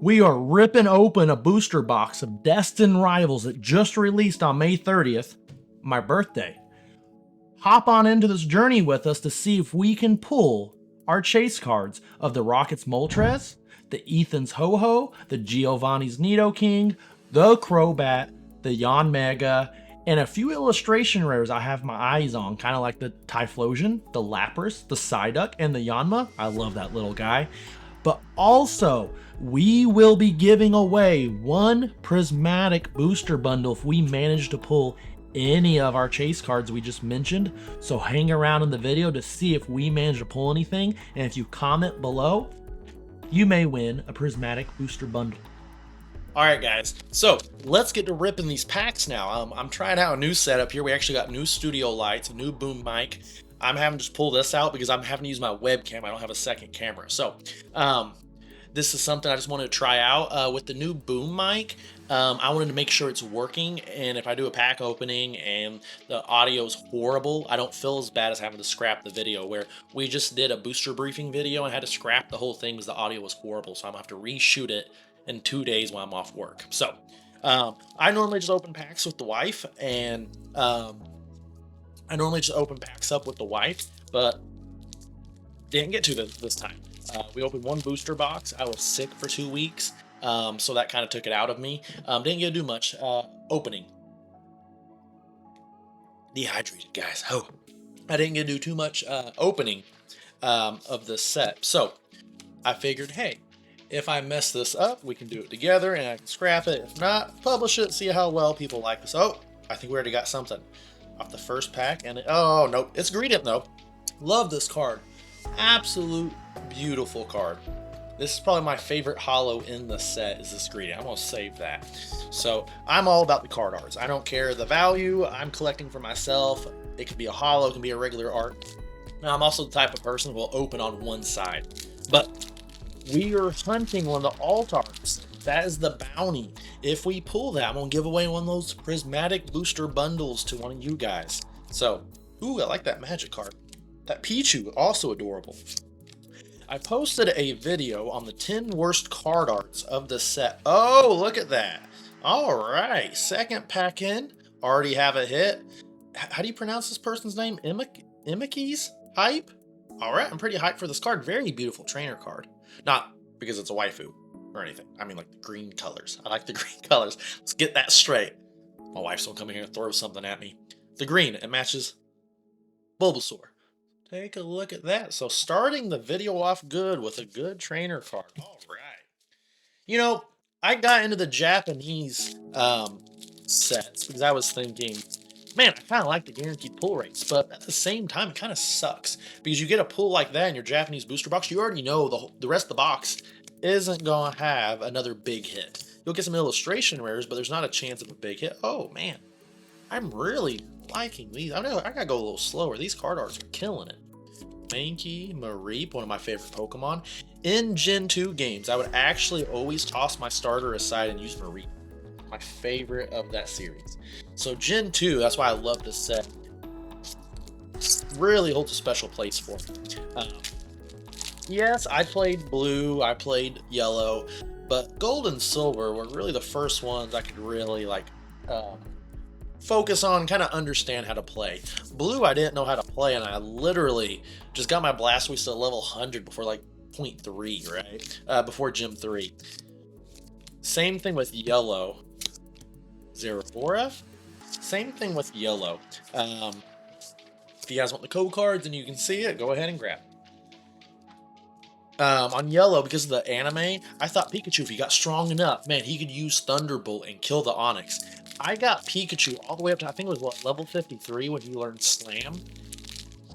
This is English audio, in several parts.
We are ripping open a booster box of Destined Rivals that just released on May 30th, my birthday. Hop on into this journey with us to see if we can pull our chase cards of the Rockets Moltres, the Ethan's Ho-Ho, the Giovanni's Nidoking, the Crobat, the Yanmega, and a few illustration rares I have my eyes on, kind of like the Typhlosion, the Lapras, the Psyduck, and the Yanma. I love that little guy. But also, we will be giving away one prismatic booster bundle if we manage to pull any of our chase cards we just mentioned. So hang around in the video to see if we manage to pull anything, and if you comment below, you may win a prismatic booster bundle. Alright guys, so let's get to ripping these packs now. I'm trying out a new setup here. We actually got new studio lights, a new boom mic. I'm having to just pull this out because I'm having to use my webcam. I don't have a second camera. So this is something I just wanted to try out with the new boom mic. I wanted to make sure it's working, and if I do a pack opening and the audio is horrible, I don't feel as bad as having to scrap the video, where we just did a booster briefing video and had to scrap the whole thing because the audio was horrible. So I'm gonna have to reshoot it in 2 days while I'm off work. So I normally just open packs with the wife, and but didn't get to this time. We opened one booster box. I was sick for 2 weeks, so that kind of took it out of me. Didn't get to do much opening. Dehydrated, guys. Oh, I didn't get to do too much opening of this set. So I figured, hey, if I mess this up, we can do it together, and I can scrap it. If not, publish it, see how well people like this. Oh, I think we already got something off the first pack, and oh, nope, it's Greedent, though. Love this card. Absolute beautiful card. This is probably my favorite holo in the set, is this Greedent. I'm going to save that. So I'm all about the card arts. I don't care the value. I'm collecting for myself. It could be a holo, it can be a regular art. Now, I'm also the type of person who will open on one side. But we are hunting one of the alt arts. That is the bounty. If we pull that, I'm going to give away one of those prismatic booster bundles to one of you guys. So, ooh, I like that magic card. That Pichu, also adorable. I posted a video on the 10 worst card arts of the set. Oh, look at that. All right, second pack in. Already have a hit. How do you pronounce this person's name? Imikis? Hype? All right, I'm pretty hyped for this card. Very beautiful trainer card. Not because it's a waifu or anything. I mean, like the green colors. I like the green colors. Let's get that straight. My wife's gonna come in here and throw something at me. The green, it matches Bulbasaur. Take a look at that. So starting the video off good with a good trainer card. All right. You know, I got into the Japanese sets because I was thinking, man, I kind of like the guaranteed pull rates, but at the same time, it kind of sucks because you get a pull like that in your Japanese booster box, you already know the rest of the box isn't going to have another big hit. You'll get some illustration rares, but there's not a chance of a big hit. Oh, man. I'm really liking these. I gotta go a little slower. These card arts are killing it. Mankey, Mareep, one of my favorite Pokemon. In Gen 2 games, I would actually always toss my starter aside and use Mareep. My favorite of that series. So Gen 2, that's why I love this set. Really holds a special place for me. Yes, I played blue, I played yellow, but gold and silver were really the first ones I could really focus on, kind of understand how to play. Blue, I didn't know how to play, and I literally just got my Blastoise to level 100 before like 0.3, right? Before Gym 3. Same thing with yellow. 04F? Same thing with yellow. If you guys want the code cards and you can see it, go ahead and grab it. On yellow, because of the anime, I thought Pikachu, if he got strong enough, man, he could use Thunderbolt and kill the Onix. I got Pikachu all the way up to, I think it was, what, level 53 when he learned Slam?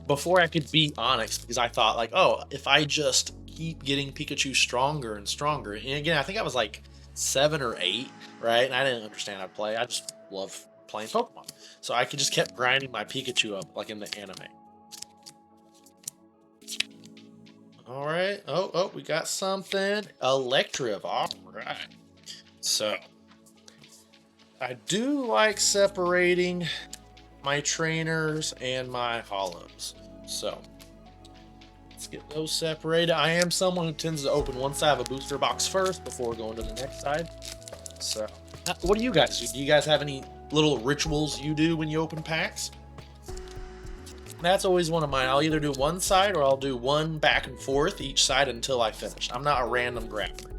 Before I could beat Onix, because I thought, like, oh, if I just keep getting Pikachu stronger and stronger. And again, I think I was like 7 or 8, right? And I didn't understand how to play. I just love playing Pokemon. So I could just kept grinding my Pikachu up, like in the anime. All right. Oh, we got something. Electriv. All right. So I do like separating my trainers and my holos. So Let's get those separated. I am someone who tends to open one side of a booster box first before going to the next side. So, what do you guys do? Do you guys have any little rituals you do when you open packs? That's always one of mine. I'll either do one side or I'll do one back and forth each side until I finish. I'm not a random grabber.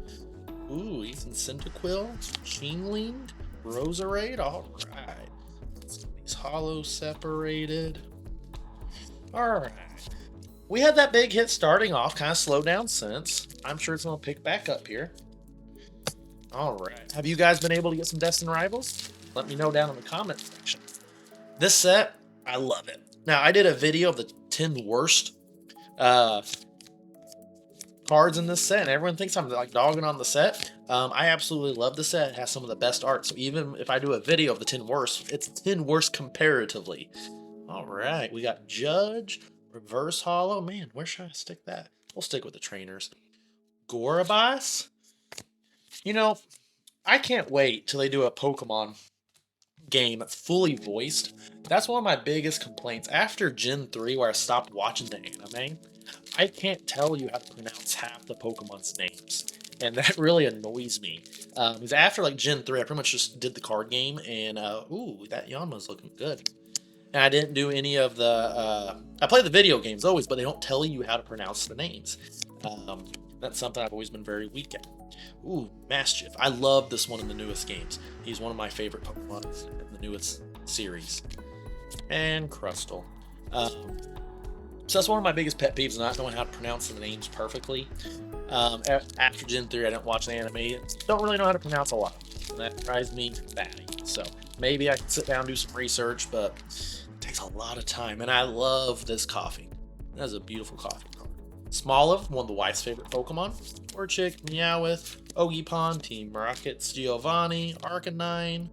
Ooh, Ethan Cyndaquil, Chingling, Roserade. All right. Let's get these hollows separated. All right. We had that big hit starting off, kind of slowed down since. I'm sure it's going to pick back up here. All right. Have you guys been able to get some Destined Rivals? Let me know down in the comment section. This set, I love it. Now, I did a video of the 10 worst cards in this set, and everyone thinks I'm like dogging on the set. I absolutely love the set. It has some of the best art. So even if I do a video of the 10 worst, it's 10 worst comparatively. All right. We got Judge. Reverse Hollow. Man, where should I stick that? We'll stick with the trainers. Gorabas. You know, I can't wait till they do a Pokemon game that's fully voiced. That's one of my biggest complaints. After Gen 3, where I stopped watching the anime, I can't tell you how to pronounce half the Pokemon's names. And that really annoys me. Because after like Gen 3, I pretty much just did the card game. And, ooh, that Yanma's looking good. And I didn't do any of the, I play the video games always, but they don't tell you how to pronounce the names. That's something I've always been very weak at. Ooh, Maschiff. I love this one in the newest games. He's one of my favorite Pokemon in the newest series. And Crustle. So that's one of my biggest pet peeves, not knowing how to pronounce the names perfectly. After Gen 3, I didn't watch the anime. Don't really know how to pronounce a lot. And that drives me batty. So maybe I can sit down and do some research, but it takes a lot of time. And I love this coffee. That is a beautiful coffee card. Smoliv, one of the wife's favorite Pokemon. Torchic, Meowth, Ogiepon, Team Rockets, Giovanni, Arcanine,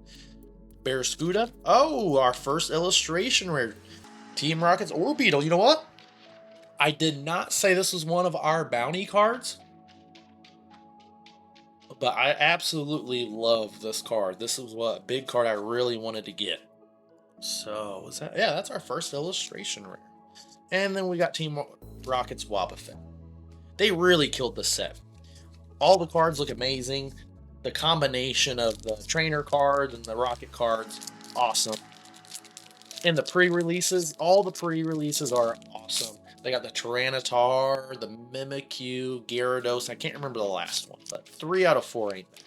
Barraskewda. Oh, our first illustration rare. Team Rockets, Orbeetle. You know what? I did not say this was one of our bounty cards, but I absolutely love this card. This is what big card I really wanted to get. So, is that, yeah, that's our first illustration rare. And then we got Team Rocket's Wobbuffet. They really killed the set. All the cards look amazing. The combination of the trainer cards and the rocket cards, awesome. And the pre-releases, all the pre-releases are awesome. They got the Tyranitar, the Mimikyu, Gyarados. I can't remember the last one, but 3 out of 4 ain't bad.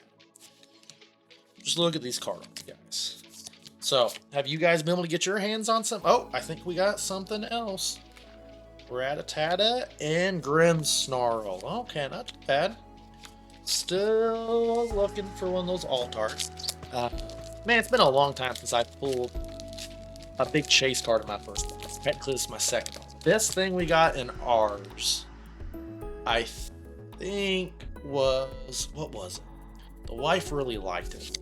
Just look at these cards, guys. So, have you guys been able to get your hands on some? Oh, I think we got something else. Rattata and Grimmsnarl. Okay, not too bad. Still looking for one of those Altarts. Man, it's been a long time since I pulled a big chase card in my first one. Technically, this is my second one. This thing we got in ours, I think was, what was it? The wife really liked it.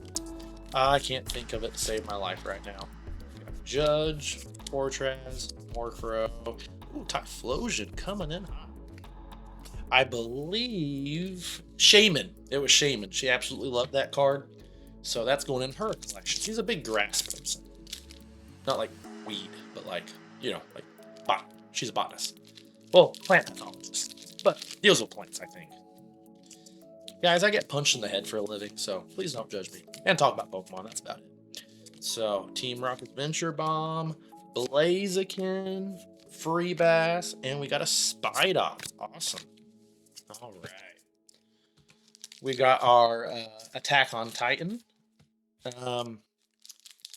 I can't think of it to save my life right now. We got Judge, Fortress, Morcro. Ooh, Typhlosion coming in hot. I believe Shaman. It was Shaman. She absolutely loved that card. So that's going in her collection. She's a big grass person. Not like weed, but like, you know, like bot. She's a botanist. Well, plant pathologist. But deals with plants, I think. Guys, I get punched in the head for a living, so please don't judge me. And talk about Pokemon, that's about it. So, Team Rocket Venture Bomb, Blaziken, Free Bass, and we got a Spidox. Awesome. All right. We got our Attack on Titan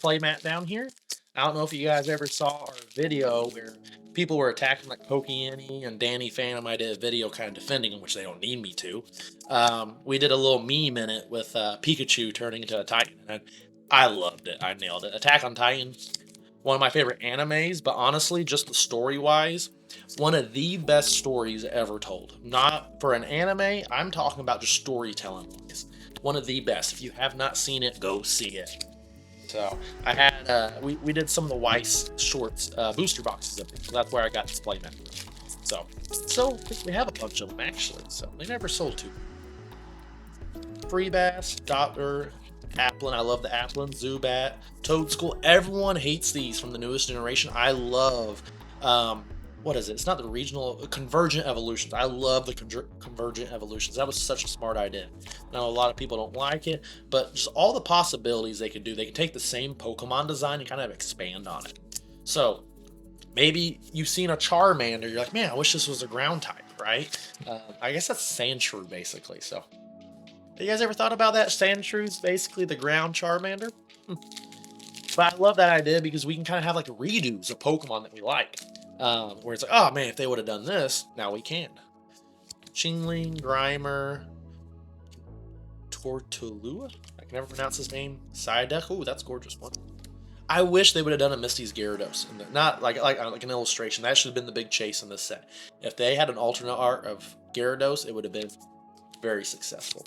playmat down here. I don't know if you guys ever saw our video where people were attacking like Pokey and Danny Phantom. I did a video kind of defending them, which they don't need me to. We did a little meme in it with Pikachu turning into a Titan. And I loved it. I nailed it. Attack on Titan, one of my favorite animes, but honestly, just the story-wise, one of the best stories ever told. Not for an anime, I'm talking about just storytelling-wise. One of the best. If you have not seen it, go see it. So I had we did some of the Weiss shorts booster boxes of it. So that's where I got this playmat. So I think we have a bunch of them actually. So they never sold two. Free Bass, Doppler, Applin. I love the Applin, Zubat, Toad School. Everyone hates these from the newest generation. I love what is it? It's not the regional, convergent evolutions. I love the convergent evolutions. That was such a smart idea. I know a lot of people don't like it, but just all the possibilities they could do. They could take the same Pokemon design and kind of expand on it. So maybe you've seen a Charmander, you're like, man, I wish this was a ground type, right? I guess that's Sandshrew, basically. So, have you guys ever thought about that? Sandshrew's basically the ground Charmander. But I love that idea because we can kind of have like redos of Pokemon that we like. Where it's like, oh man, if they would have done this, now we can. Chingling, Grimer, Tortolua? I can never pronounce his name. Psyduck. Ooh, that's a gorgeous one. I wish they would have done a Misty's Gyarados, not like an illustration. That should have been the big chase in this set. If they had an alternate art of Gyarados, it would have been very successful.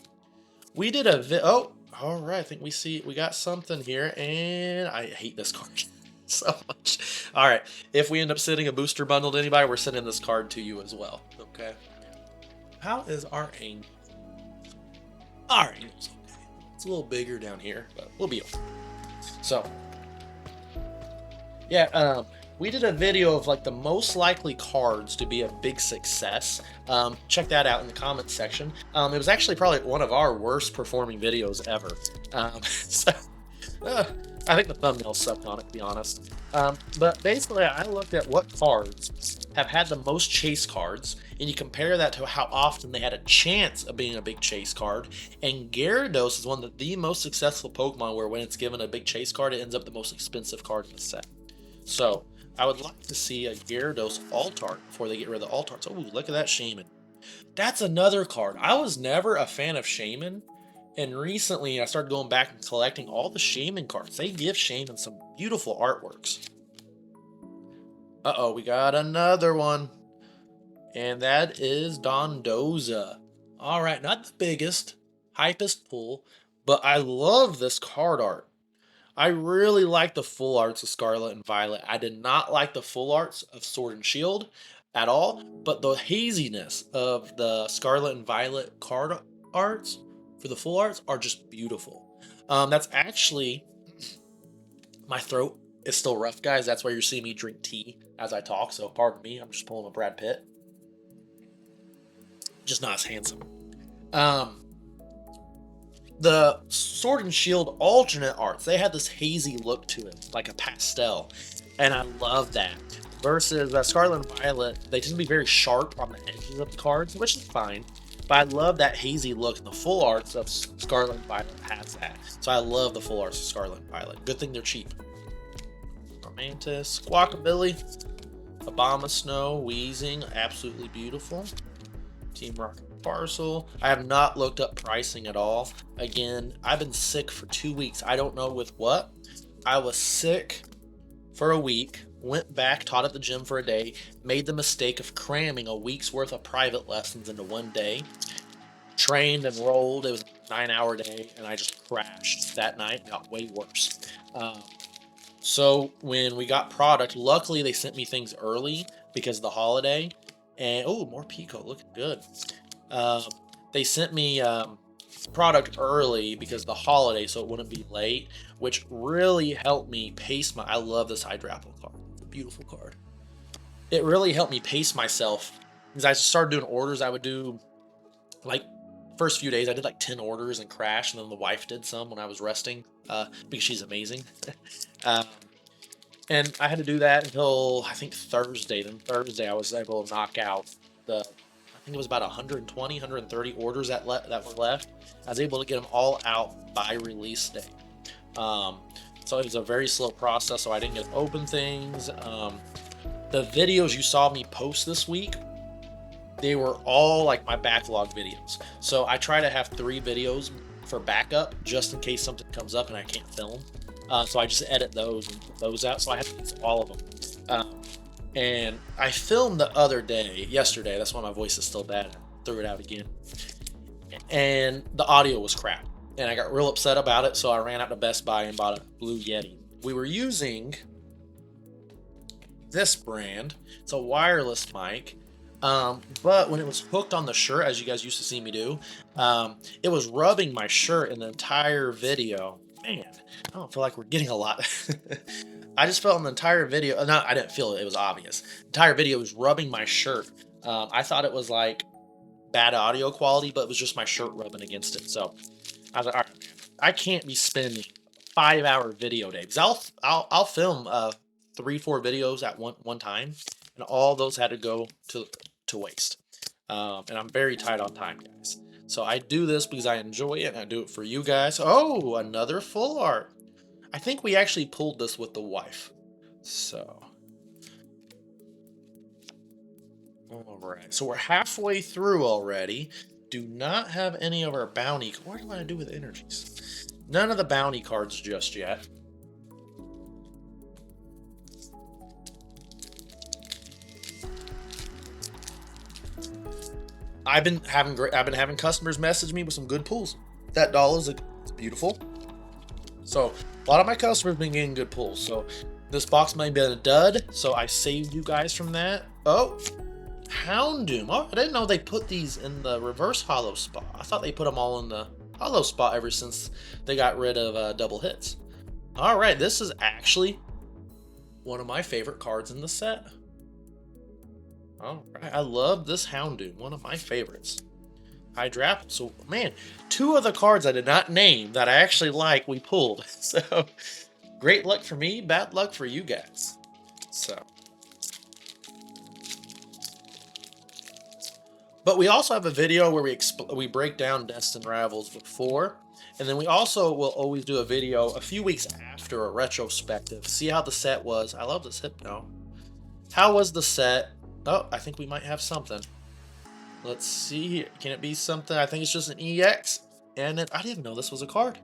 We did a oh, all right. I think we got something here, and I hate this card so much. All right, if we end up sending a booster bundle to anybody, we're sending this card to you as well. Okay. How is our angle? Our angle's okay. It's a little bigger down here, but we'll be okay. So. Yeah, we did a video of like the most likely cards to be a big success. Check that out in the comments section. It was actually probably one of our worst performing videos ever. I think the thumbnail sucked on it, to be honest. But basically, I looked at what cards have had the most chase cards, and you compare that to how often they had a chance of being a big chase card. And Gyarados is one of the most successful Pokemon where when it's given a big chase card, it ends up the most expensive card in the set. So, I would like to see a Gyarados Altart before they get rid of the Altarts. Oh, look at that Shaman. That's another card. I was never a fan of Shaman, and recently I started going back and collecting all the Shaman cards. They give Shaman some beautiful artworks. Uh-oh, we got another one. And that is Dondoza. Alright, not the biggest, hypest pull, but I love this card art. I really like the full arts of Scarlet and Violet. I did not like the full arts of Sword and Shield at all, but the haziness of the Scarlet and Violet card arts for the full arts are just beautiful. That's actually, my throat is still rough, guys. That's why you're seeing me drink tea as I talk, so pardon me. I'm just pulling a Brad Pitt. Just not as handsome. The Sword and Shield alternate arts, they had this hazy look to it, like a pastel, and I love that. Versus Scarlet and Violet, they tend to be very sharp on the edges of the cards, which is fine, but I love that hazy look, and the full arts of Scarlet and Violet has that. So I love the full arts of Scarlet and Violet. Good thing they're cheap. Romantis, Squawkabilly, Abomasnow, Weezing, absolutely beautiful. Team Rocket Parcel. I have not looked up pricing at all. Again, I've been sick for 2 weeks. I don't know with what. I was sick for a week, went back, taught at the gym for a day, made the mistake of cramming a week's worth of private lessons into one day, trained and rolled. It was a 9-hour day, and I just crashed that night. It got way worse. So when we got product, luckily they sent me things early because of the holiday. And, oh, more Pico, looking good. They sent me product early because of the holiday, so it wouldn't be late, which really helped me pace I love this Hydrapple card. It's a beautiful card. It really helped me pace myself because I started doing orders. I would do, like, first few days, I did like 10 orders and crashed, and then the wife did some when I was resting because she's amazing. And I had to do that until, I think, Thursday. Then Thursday, I was able to knock out I think it was about 120, 130 orders that were left. I was able to get them all out by release day. So it was a very slow process, so I didn't get to open things. The videos you saw me post this week, they were all like my backlog videos. So I try to have 3 videos for backup just in case something comes up and I can't film. So I just edit those and put those out. So I have to use all of them. And I filmed the other day, yesterday. That's why my voice is still bad. I threw it out again. And the audio was crap. And I got real upset about it. So I ran out to Best Buy and bought a Blue Yeti. We were using this brand. It's a wireless mic. But when it was hooked on the shirt, as you guys used to see me do, it was rubbing my shirt in the entire video. man, I don't feel like we're getting a lot. I just felt in the entire video, no, I didn't feel it, it was obvious. The entire video was rubbing my shirt. I thought it was like bad audio quality, but it was just my shirt rubbing against it. So I was like, all right, I can't be spending 5-hour video day, because I'll film 3-4 videos at one time, and all those had to go to waste. And I'm very tight on time, guys. So I do this because I enjoy it, and I do it for you guys. Oh, another full art. I think we actually pulled this with the wife. So, all right. So we're halfway through already. Do not have any of our bounty. What do I do with energies? None of the bounty cards just yet. I've been having customers message me with some good pulls. That doll is beautiful. So a lot of my customers have been getting good pulls. So this box might be a dud. So I saved you guys from that. Oh, Houndoom. Oh, I didn't know they put these in the reverse hollow spot. I thought they put them all in the hollow spot ever since they got rid of double hits. All right, this is actually one of my favorite cards in the set. All right, I love this Houndoom, one of my favorites. Hydra. So, man, 2 of the cards I did not name that I actually like, we pulled. So, great luck for me, bad luck for you guys. So, but we also have a video where we break down Destined Rivals before, and then we also will always do a video a few weeks after a retrospective. See how the set was. I love this Hypno. How was the set? Oh, I think we might have something. Let's see here. Can it be something? I think it's just an EX. And I didn't know this was a card.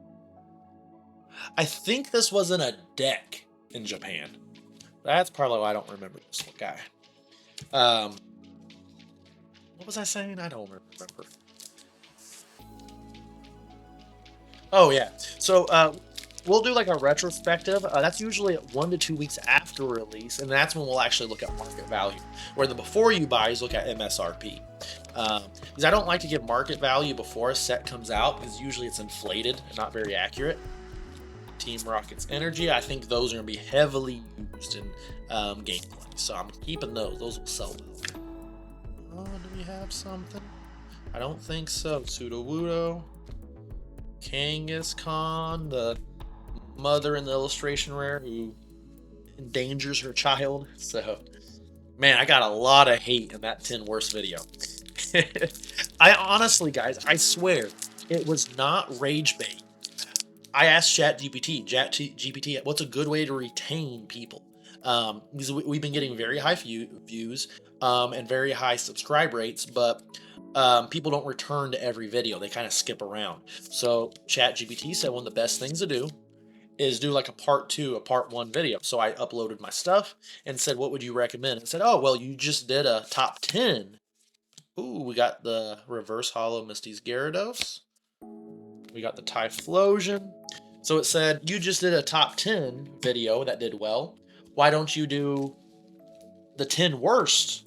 I think this was in a deck in Japan. That's probably why I don't remember this guy. What was I saying? I don't remember. Oh, yeah. So, we'll do like a retrospective. That's usually 1 to 2 weeks after release, and that's when we'll actually look at market value. Where the before you buys look at MSRP. Because I don't like to give market value before a set comes out, because usually it's inflated and not very accurate. Team Rocket's Energy, I think those are going to be heavily used in gameplay, so I'm keeping those. Those will sell well. Oh, do we have something? I don't think so. Sudowoodo, Kangaskhan, the mother in the illustration rare who endangers her child. So, man, I got a lot of hate in that 10 worst video. I honestly, guys, I swear, it was not rage bait. I asked ChatGPT, what's a good way to retain people? Because we've been getting very high views and very high subscribe rates, but people don't return to every video. They kind of skip around. So ChatGPT said one of the best things to do is do like a part 2, a part 1 video. So I uploaded my stuff and said, what would you recommend? And said, oh, well, you just did a top 10. Ooh, we got the reverse hollow Misty's Gyarados. We got the Typhlosion. So it said, you just did a top 10 video that did well. Why don't you do the 10 worst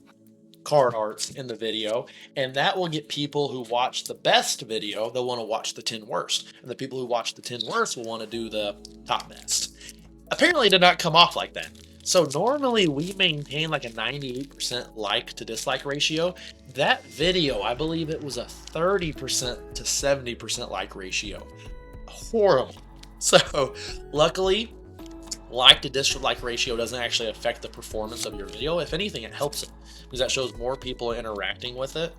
card arts in the video? And that will get people who watch the best video, they'll want to watch the 10 worst. And the people who watch the 10 worst will want to do the top best. Apparently it did not come off like that. So normally we maintain like a 98% like to dislike ratio. That video, I believe it was a 30% to 70% like ratio. Horrible. So luckily, like to dislike ratio doesn't actually affect the performance of your video. If anything, it helps it because that shows more people interacting with it.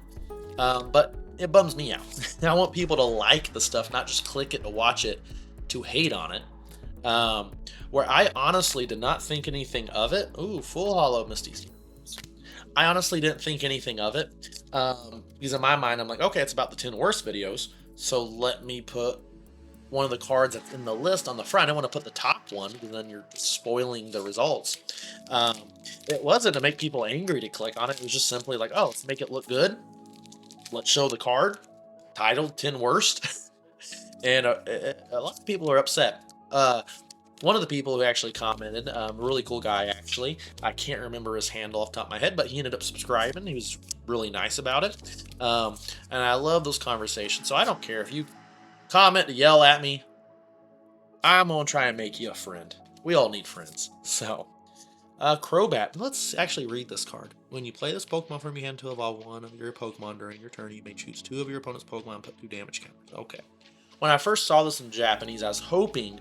But it bums me out. I want people to like the stuff, not just click it to watch it to hate on it. Where I honestly did not think anything of it. Ooh, full hollow Misty's. I honestly didn't think anything of it. Because in my mind, I'm like, okay, it's about the 10 worst videos. So let me put one of the cards that's in the list on the front. I don't want to put the top one because then you're spoiling the results. It wasn't to make people angry to click on it. It was just simply like, oh, let's make it look good. Let's show the card titled 10 worst. And a lot of people are upset. One of the people who actually commented, a really cool guy actually, I can't remember his handle off the top of my head, but he ended up subscribing. He was really nice about it. And I love those conversations. So I don't care if you comment to yell at me. I'm gonna try and make you a friend. We all need friends. So, Crobat. Let's actually read this card. When you play this Pokemon from your hand to evolve one of your Pokemon during your turn, you may choose 2 of your opponent's Pokemon and put 2 damage counters. Okay. When I first saw this in Japanese, I was hoping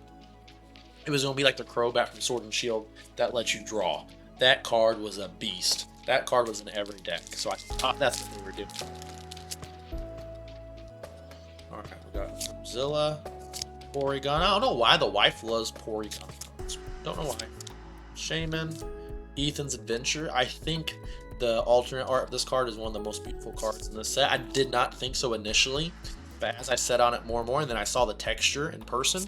it was going to be like the Crobat from Sword and Shield that lets you draw. That card was a beast. That card was in every deck, so I thought that's what we were doing. Alright, we got Zilla, Porygon. I don't know why the wife loves Porygon. Don't know why. Shaman, Ethan's Adventure. I think the alternate art of this card is one of the most beautiful cards in this set. I did not think so initially, but as I sat on it more and more, and then I saw the texture in person,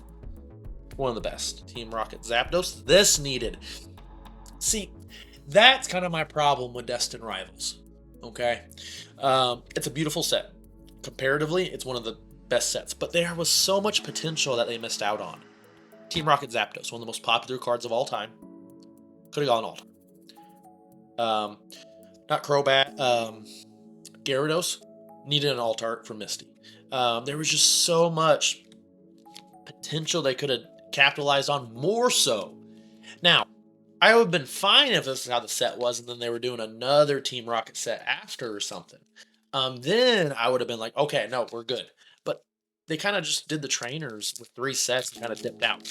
one of the best. Team Rocket Zapdos. This needed. See, that's kind of my problem with Destined Rivals. Okay? It's a beautiful set. Comparatively, it's one of the best sets, but there was so much potential that they missed out on. Team Rocket Zapdos, one of the most popular cards of all time. Could have gone all time. Not Crobat. Gyarados needed an alt art from Misty. There was just so much potential they could have capitalized on more so. Now, I would have been fine if this is how the set was and then they were doing another Team Rocket set after or something. Then I would have been like, okay, no, we're good. But they kind of just did the trainers with 3 sets and kind of dipped out.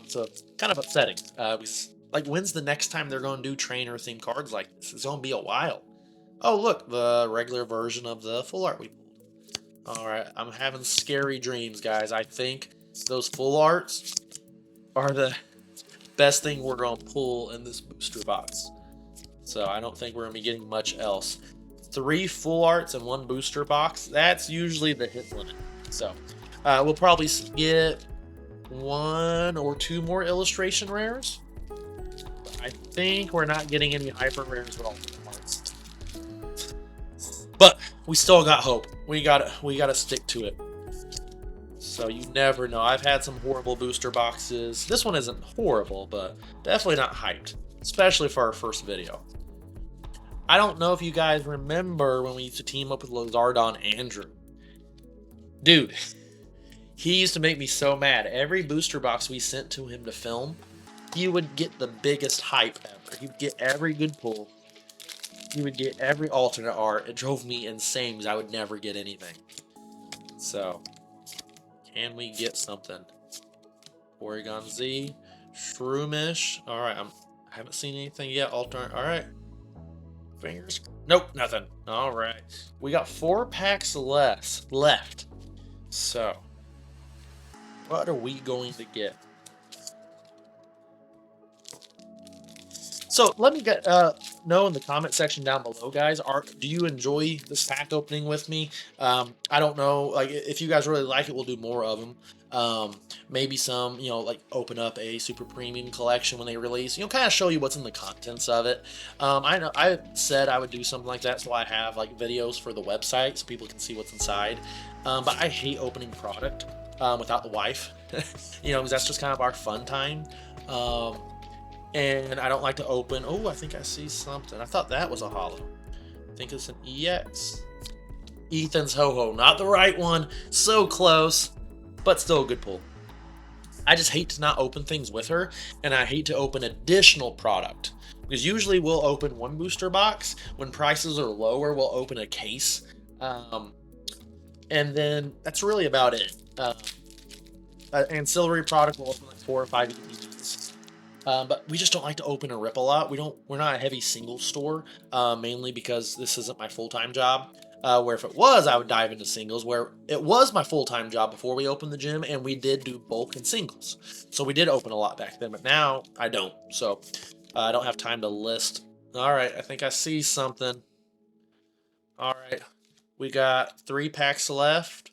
So it's kind of upsetting. Because, like, when's the next time they're going to do trainer-themed cards like this? It's going to be a while. Oh, look, the regular version of the full art we pulled. Alright, I'm having scary dreams, guys. I think those full arts are the best thing we're going to pull in this booster box. So I don't think we're going to be getting much else. 3 full arts and 1 booster box, that's usually the hit limit. So we'll probably get 1 or 2 more illustration rares. I think we're not getting any hyper rares with all the parts. But we still got hope. We gotta stick to it. So you never know. I've had some horrible booster boxes. This one isn't horrible, but definitely not hyped, especially for our first video. I don't know if you guys remember when we used to team up with Lozardon Andrew. Dude, he used to make me so mad. Every booster box we sent to him to film, he would get the biggest hype ever. He would get every good pull. He would get every alternate art. It drove me insane because I would never get anything. So, can we get something? Porygon Z, Shroomish. Alright, I haven't seen anything yet. Alternate. Alright. Fingers. Nope, nothing. Alright. We got 4 packs left. So, what are we going to get? So let me get know in the comment section down below, guys. Do you enjoy this pack opening with me? I don't know. Like, if you guys really like it, we'll do more of them. Maybe some, like open up a super premium collection when they release. Kind of show you what's in the contents of it. I know I said I would do something like that, so I have like videos for the website so people can see what's inside. But I hate opening product without the wife. Because that's just kind of our fun time. And I don't like to open. Oh, I think I see something. I thought that was a holo. I think it's an EX. Ethan's Ho-Ho. Not the right one. So close. But still a good pull. I just hate to not open things with her. And I hate to open additional product. Because usually we'll open 1 booster box. When prices are lower, we'll open a case. And then that's really about it. Ancillary product, we'll open like 4 or 5 ETBs. But we just don't like to open a rip a lot. We're not a heavy single store, mainly because this isn't my full-time job. Where if it was, I would dive into singles, where it was my full-time job before we opened the gym, and we did do bulk and singles. So we did open a lot back then, but now I don't. So I don't have time to list. All right, I think I see something. All right, we got 3 packs left.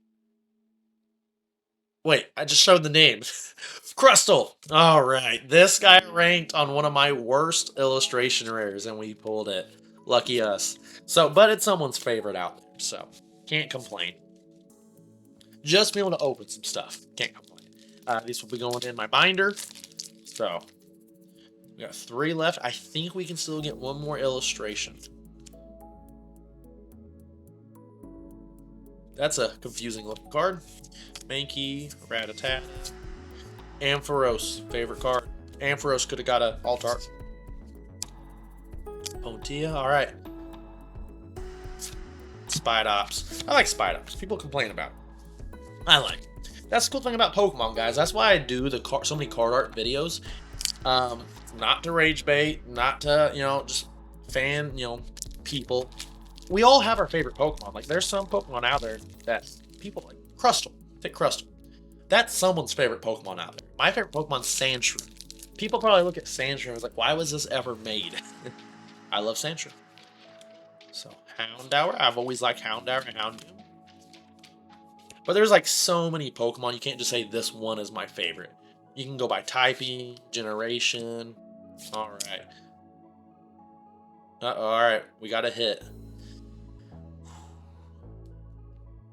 Wait, I just showed the names. Crustle! Alright, this guy ranked on one of my worst illustration rares, and we pulled it. Lucky us. So, but it's someone's favorite out there, so can't complain. Just be able to open some stuff. Can't complain. These will be going in my binder. So, we got 3 left. I think we can still get 1 more illustration. That's a confusing looking card. Mankey, Rattata, Ampharos, favorite card. Ampharos could have got a alt art. Pontia, all right. Spidops. I like Spidops. People complain about it. I like it. That's the cool thing about Pokemon, guys. That's why I do so many card art videos. Not to rage bait, not to, just fan, people. We all have our favorite Pokemon. Like, there's some Pokemon out there that people like. Crustle. Take Crustle. That's someone's favorite Pokemon out there. My favorite Pokemon's Sandshrew. People probably look at Sandshrew and like, why was this ever made? I love Sandshrew. So, Houndour. I've always liked Houndour and Houndoom. But there's like so many Pokemon, you can't just say this one is my favorite. You can go by typing, generation. Alright. Alright, we got a hit.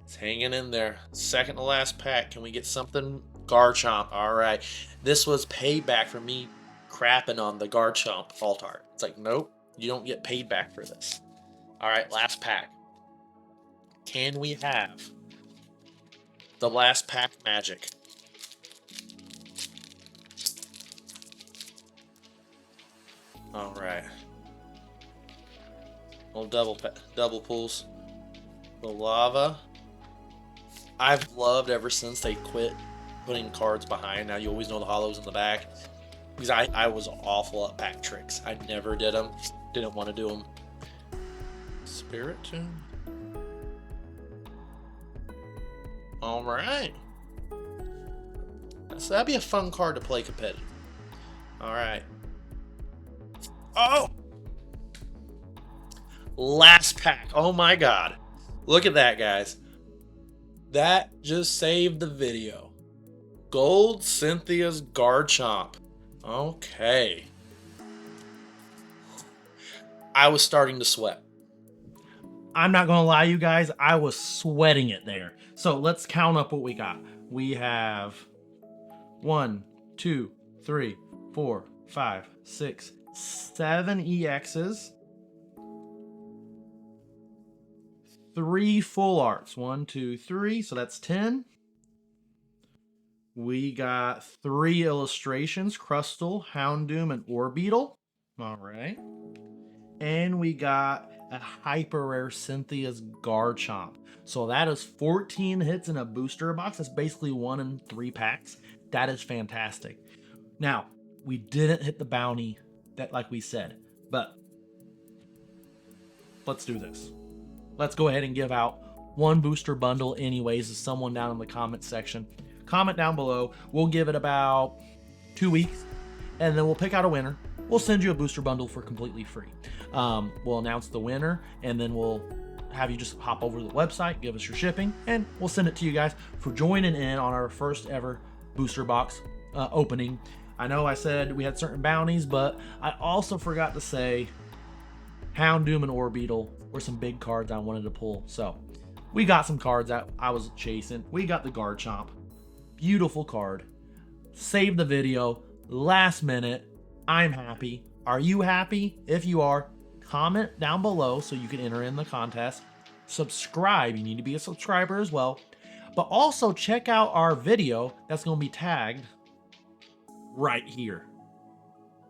It's hanging in there. Second to last pack. Can we get something? Garchomp. Alright. This was payback for me crapping on the Garchomp alt art. It's like, nope, you don't get paid back for this. Alright, last pack. Can we have the last pack magic? Alright. Little double pulls. The lava. I've loved ever since they quit putting cards behind. Now you always know the hollows in the back. Because I was awful at pack tricks. I never did them. Didn't want to do them. Spirit Tomb. Alright. So that'd be a fun card to play competitive. Alright. Oh! Last pack. Oh my god. Look at that, guys. That just saved the video. Gold Cynthia's Garchomp. Okay. I was starting to sweat. I'm not going to lie, you guys. I was sweating it there. So let's count up what we got. We have 1, 2, 3, 4, 5, 6, 7 EXs. 3 full arts. 1, 2, 3. So that's 10. We got 3 illustrations. Crustle, Houndoom, and Orbeetle. All right. And we got a hyper rare Cynthia's Garchomp. So that is 14 hits in a booster box. That's basically 1 in 3 packs. That is fantastic. Now, we didn't hit the bounty that like we said, but let's do this. Let's go ahead and give out 1 booster bundle anyways to someone down in the comment section. Comment down below. We'll give it about 2 weeks, and then we'll pick out a winner. We'll send you a booster bundle for completely free. We'll announce the winner, and then we'll have you just hop over to the website, give us your shipping, and we'll send it to you guys for joining in on our first ever booster box opening. I know I said we had certain bounties, but I also forgot to say Houndoom and Orbeetle were some big cards I wanted to pull. So we got some cards that I was chasing. We got the Garchomp. Beautiful card. Saved the video last minute. I'm happy. Are you happy? If you are, comment down below so you can enter in the contest. Subscribe. You need to be a subscriber as well. But also check out our video that's going to be tagged right here.